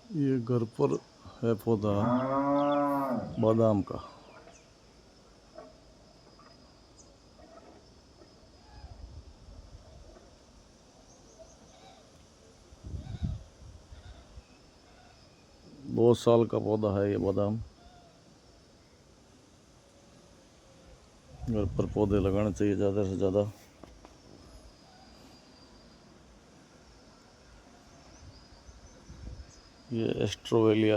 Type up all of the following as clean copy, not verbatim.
ये घर पर है पौधा बादाम का। बहुत साल का पौधा है ये बादाम। घर पर पौधे लगाने चाहिए ज़्यादा से ज़्यादा। ये एस्ट्रोवेलिया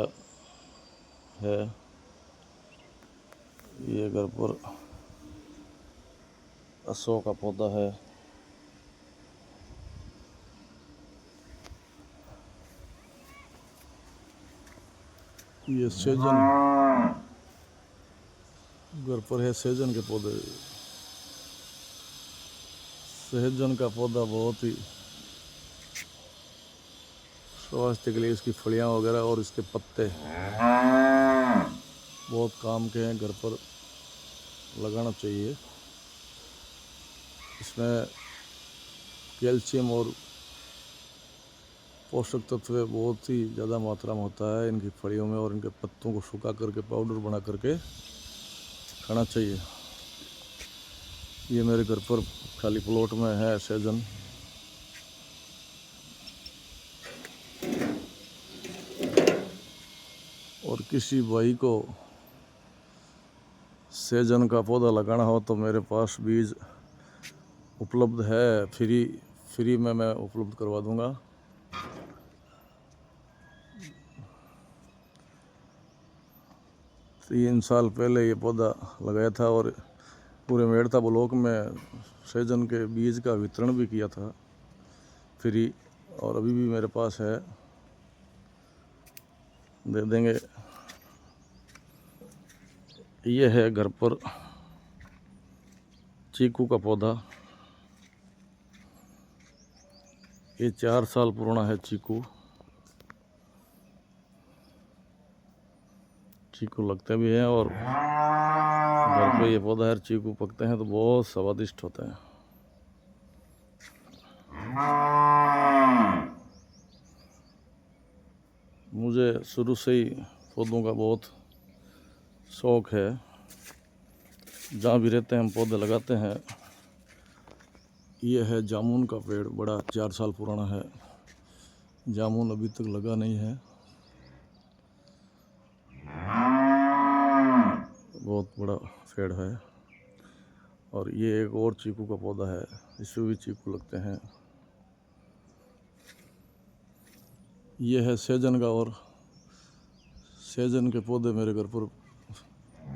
है। ये घर पर अशोक का पौधा है। ये सेजन घर पर है। सेजन के पौधे। सेजन का पौधा बहुत ही स्वास्थ्य के लिए इसकी फलियां वगैरह और इसके पत्ते बहुत काम के हैं। घर पर लगाना चाहिए। इसमें कैल्शियम और पोषक तत्व बहुत ही ज़्यादा मात्रा में होता है इनकी फलियों में, और इनके पत्तों को सुखा करके पाउडर बना करके खाना चाहिए। ये मेरे घर पर खाली प्लॉट में है सेजन। और किसी भाई को सेजन का पौधा लगाना हो तो मेरे पास बीज उपलब्ध है। फ्री में मैं उपलब्ध करवा दूंगा। 3 साल पहले ये पौधा लगाया था और पूरे मेड़ता ब्लॉक में सेजन के बीज का वितरण भी किया था फ्री, और अभी भी मेरे पास है, दे देंगे। ये है घर पर चीकू का पौधा। ये 4 साल पुराना है चीकू। चीकू लगते भी हैं और घर पे ये पौधा है। चीकू पकते हैं तो बहुत स्वादिष्ट होते हैं। मुझे शुरू से ही पौधों का बहुत शौक़ है। जहाँ भी रहते हैं हम पौधे लगाते हैं। ये है जामुन का पेड़, बड़ा 4 साल पुराना है। जामुन अभी तक लगा नहीं है। बहुत बड़ा पेड़ है। और ये एक और चीकू का पौधा है, इसमें भी चीकू लगते हैं। ये है सेजन का, और सेजन के पौधे मेरे घर पर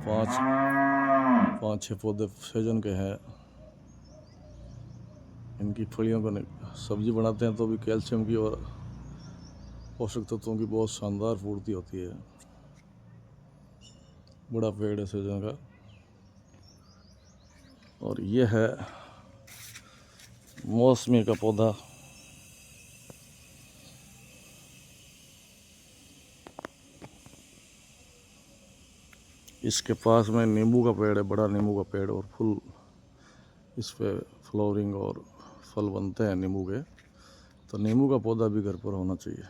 5-6 पौधे सेजन के हैं। इनकी फलियों को सब्जी बनाते हैं तो भी कैल्शियम की और पोषक तत्वों की बहुत शानदार पूर्ति होती है। बड़ा पेड़ है सेजन का। और ये है मौसमी का पौधा। इसके पास में नींबू का पेड़ है, बड़ा नींबू का पेड़, और फूल इस पे फ्लावरिंग और फल बनते हैं नींबू के। तो नींबू का पौधा भी घर पर होना चाहिए।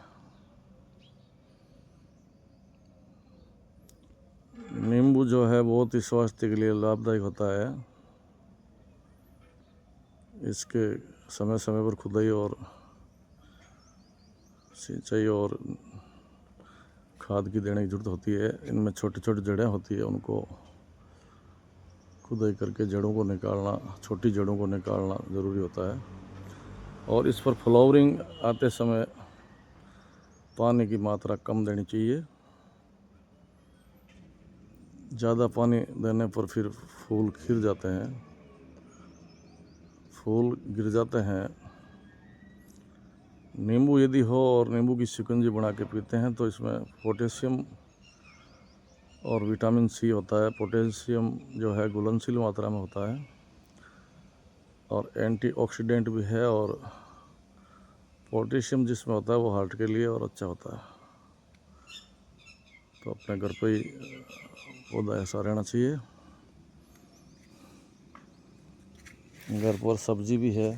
नींबू जो है बहुत ही स्वास्थ्य के लिए लाभदायक होता है। इसके समय समय पर खुदाई और सिंचाई और खाद की देने की जरूरत होती है। इनमें छोटी छोटी जड़ें होती है, उनको खुदाई करके जड़ों को निकालना, छोटी जड़ों को निकालना ज़रूरी होता है। और इस पर फ्लावरिंग आते समय पानी की मात्रा कम देनी चाहिए। ज़्यादा पानी देने पर फिर फूल खिल जाते हैं, फूल गिर जाते हैं। नींबू यदि हो और नींबू की शिकंजी बना के पीते हैं तो इसमें पोटेशियम और विटामिन सी होता है। पोटेशियम जो है घुलनशील मात्रा में होता है और एंटीऑक्सीडेंट भी है, और पोटेशियम जिसमें होता है वो हार्ट के लिए और अच्छा होता है। तो अपने घर पे ही पौधा ऐसा रहना चाहिए। घर पर सब्जी भी है।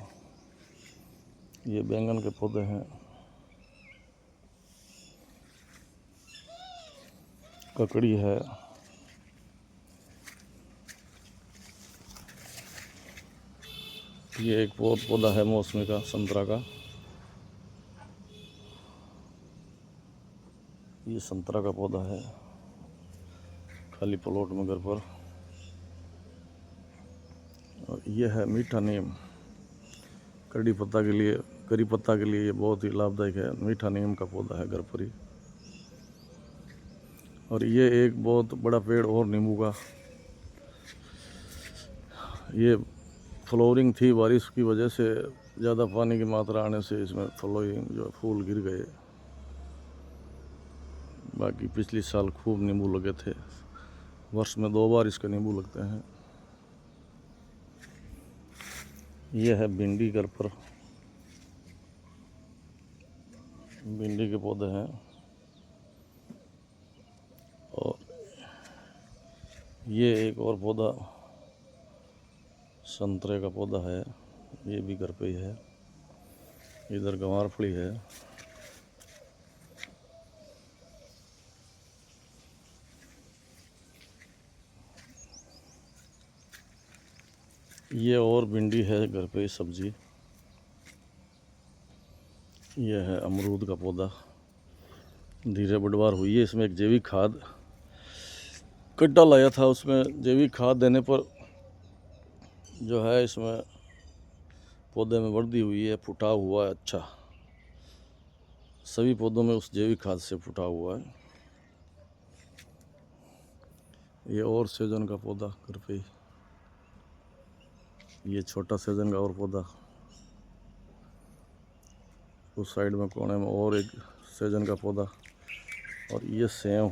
ये बैंगन के पौधे हैं। ककड़ी है, ये एक और पौधा है मौसमी का, संतरा का। ये संतरा का पौधा है खाली प्लॉट में घर पर। और ये है मीठा नीम, कड़ी पत्ता के लिए, करी पत्ता के लिए ये बहुत ही लाभदायक है। मीठा नीम का पौधा है घर पर ही। और ये एक बहुत बड़ा पेड़ और नींबू का, ये फ्लोरिंग थी, बारिश की वजह से ज़्यादा पानी की मात्रा आने से इसमें फ्लोरिंग जो फूल गिर गए। बाकी पिछले साल खूब नींबू लगे थे, वर्ष में 2 बार इसके नींबू लगते हैं। यह है भिंडी घर पर, भिंडी के पौधे हैं। और ये एक और पौधा संतरे का पौधा है, ये भी घर पे ही है। इधर गंवारफली है। ये और भिंडी है घर पे ही सब्जी। यह है अमरूद का पौधा, धीरे बढ़वार हुई है। इसमें एक जैविक खाद गड्ढा लाया था, उसमें जैविक खाद देने पर जो है इसमें पौधे में वृद्धि हुई है, फुटा हुआ है। अच्छा, सभी पौधों में उस जैविक खाद से फुटा हुआ है। ये और सहजन का पौधा घर पे ही, ये छोटा सहजन का और पौधा। उस साइड में कोने में और एक सहजन का पौधा। और ये सेव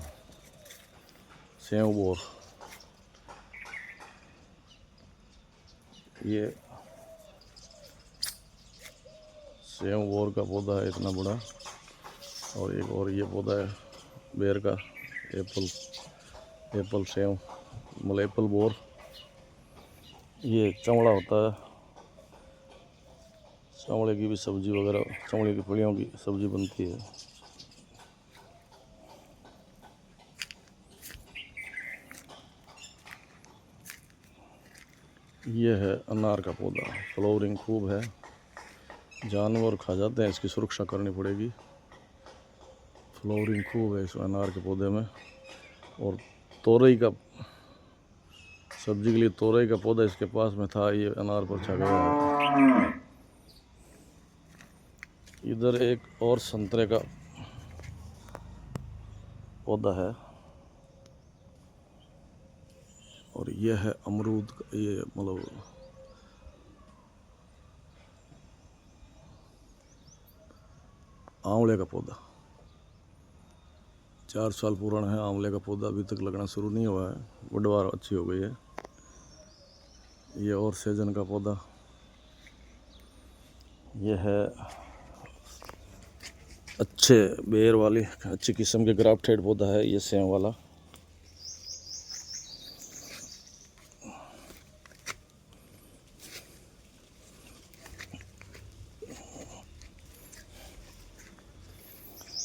बोर, ये सेव बोर का पौधा है इतना बड़ा। और एक और ये पौधा है बेर का, एप्पल सेव, मतलब एप्पल बोर। ये चमड़ा होता है, चमड़े की भी सब्जी वगैरह, चमड़े की फलियों की सब्जी बनती है। ये है अनार का पौधा, फ्लावरिंग खूब है। जानवर खा जाते हैं, इसकी सुरक्षा करनी पड़ेगी। फ्लावरिंग खूब है इस अनार के पौधे में। और तोरई का, सब्जी के लिए तोरई का पौधा इसके पास में था, ये अनार पर छा गया है। इधर एक और संतरे का पौधा है। और यह है अमरूद का, ये मतलब आंवले का पौधा, 4 साल पुराना है आंवले का पौधा, अभी तक लगना शुरू नहीं हुआ है, बढ़वार अच्छी हो गई है। ये और सहजन का पौधा, ये है अच्छे बेर वाली अच्छी किस्म के ग्राफ्टेड पौधा है, ये सेव वाला।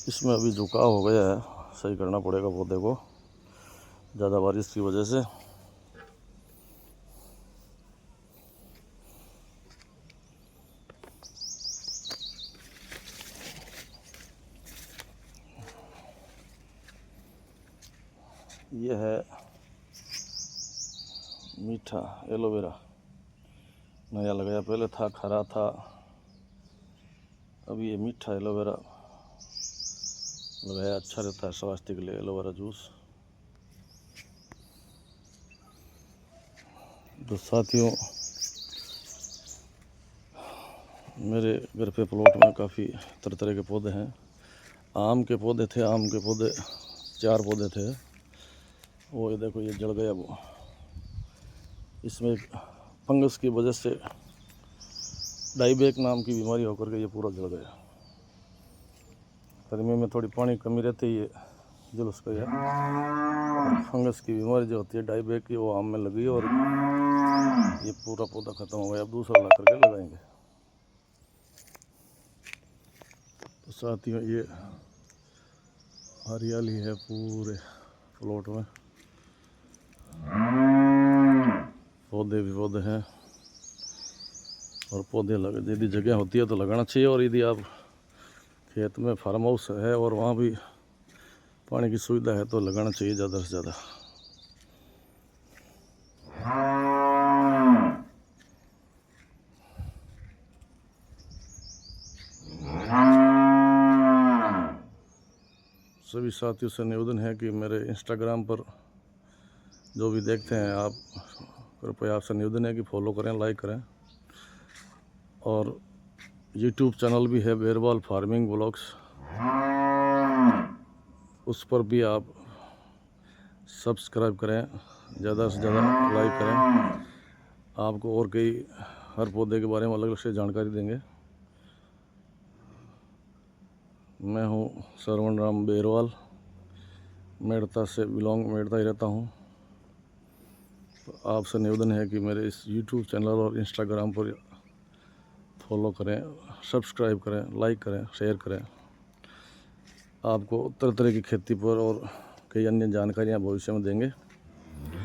इसमें अभी झुकाव हो गया है, सही करना पड़ेगा पौधे को, ज़्यादा बारिश की वजह से। यह है मीठा एलोवेरा, नया लगाया, पहले था खरा था, अभी ये मीठा एलोवेरा लगाया। अच्छा रहता है स्वास्थ्य के लिए एलोवेरा जूस। तो साथियों, मेरे घर पे प्लॉट में काफ़ी तरह तरह के पौधे हैं। आम के पौधे थे, आम के पौधे 4 पौधे थे, वो ये देखो ये जल गया। वो इसमें फंगस की वजह से डाईबैक नाम की बीमारी होकर के ये पूरा जल गया। गर्मी में थोड़ी पानी कमी रहती है, ये जुलूस गया। फंगस की बीमारी जो होती है डाईबैक की, वो आम में लगी और ये पूरा पौधा ख़त्म हो गया। अब दूसरा ला करके लगाएंगे। तो साथियों, ये हरियाली है पूरे प्लॉट में पौधे भी पौधे हैं, और पौधे लगे यदि जगह होती है तो लगाना चाहिए। और यदि आप खेत में फार्म हाउस है और वहाँ भी पानी की सुविधा है तो लगाना चाहिए ज़्यादा से ज़्यादा। सभी साथियों से निवेदन है कि मेरे इंस्टाग्राम पर जो भी देखते हैं आप, कृपया आपसे निवेदन है कि फॉलो करें, लाइक करें। और यूट्यूब चैनल भी है बेरवाल फार्मिंग व्लॉग्स, उस पर भी आप सब्सक्राइब करें, ज़्यादा से ज़्यादा लाइक करें। आपको और कई हर पौधे के बारे में अलग अलग से जानकारी देंगे। मैं हूँ श्रवण राम बेरवाल, मेड़ता से मेड़ता ही रहता हूँ। तो आपसे निवेदन है कि मेरे इस यूट्यूब चैनल और इंस्टाग्राम पर फॉलो करें, सब्सक्राइब करें, लाइक करें, शेयर करें। आपको तरह तरह की खेती पर और कई अन्य जानकारियाँ भविष्य में देंगे।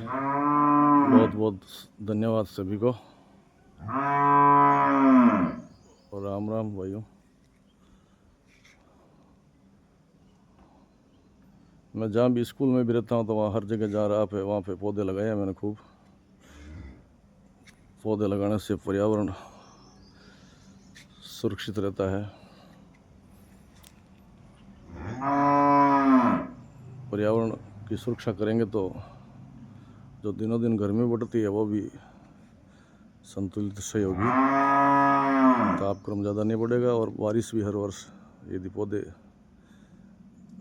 बहुत बहुत धन्यवाद सभी को, और राम राम भाइयों। मैं जहाँ भी स्कूल में भी रहता हूँ तो वहाँ हर जगह जहाँ राह पे वहाँ पे पौधे लगाए हैं मैंने खूब। पौधे लगाने से पर्यावरण सुरक्षित रहता है। पर्यावरण की सुरक्षा करेंगे तो जो दिनों दिन गर्मी बढ़ती है वो भी संतुलित सही होगी, तापक्रम ज़्यादा नहीं बढ़ेगा, और बारिश भी हर वर्ष यदि पौधे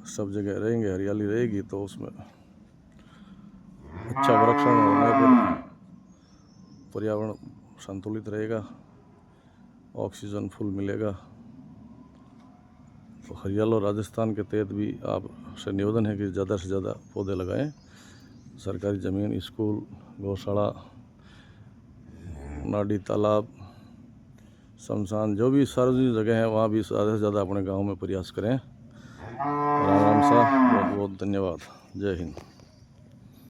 सब जगह रहेंगे, हरियाली रहेगी, तो उसमें अच्छा वृक्षण होने पर पर्यावरण संतुलित रहेगा, ऑक्सीजन फुल मिलेगा। तो हरियाला राजस्थान के तहत भी आपसे निवेदन है कि ज़्यादा से ज़्यादा पौधे लगाएं। सरकारी ज़मीन, स्कूल, गौशाला, नाडी तालाब, शमशान, जो भी सार्वजनिक जगह है वहाँ भी ज़्यादा से ज़्यादा अपने गांव में प्रयास करें। राम राम सा, बहुत बहुत धन्यवाद। जय हिंद।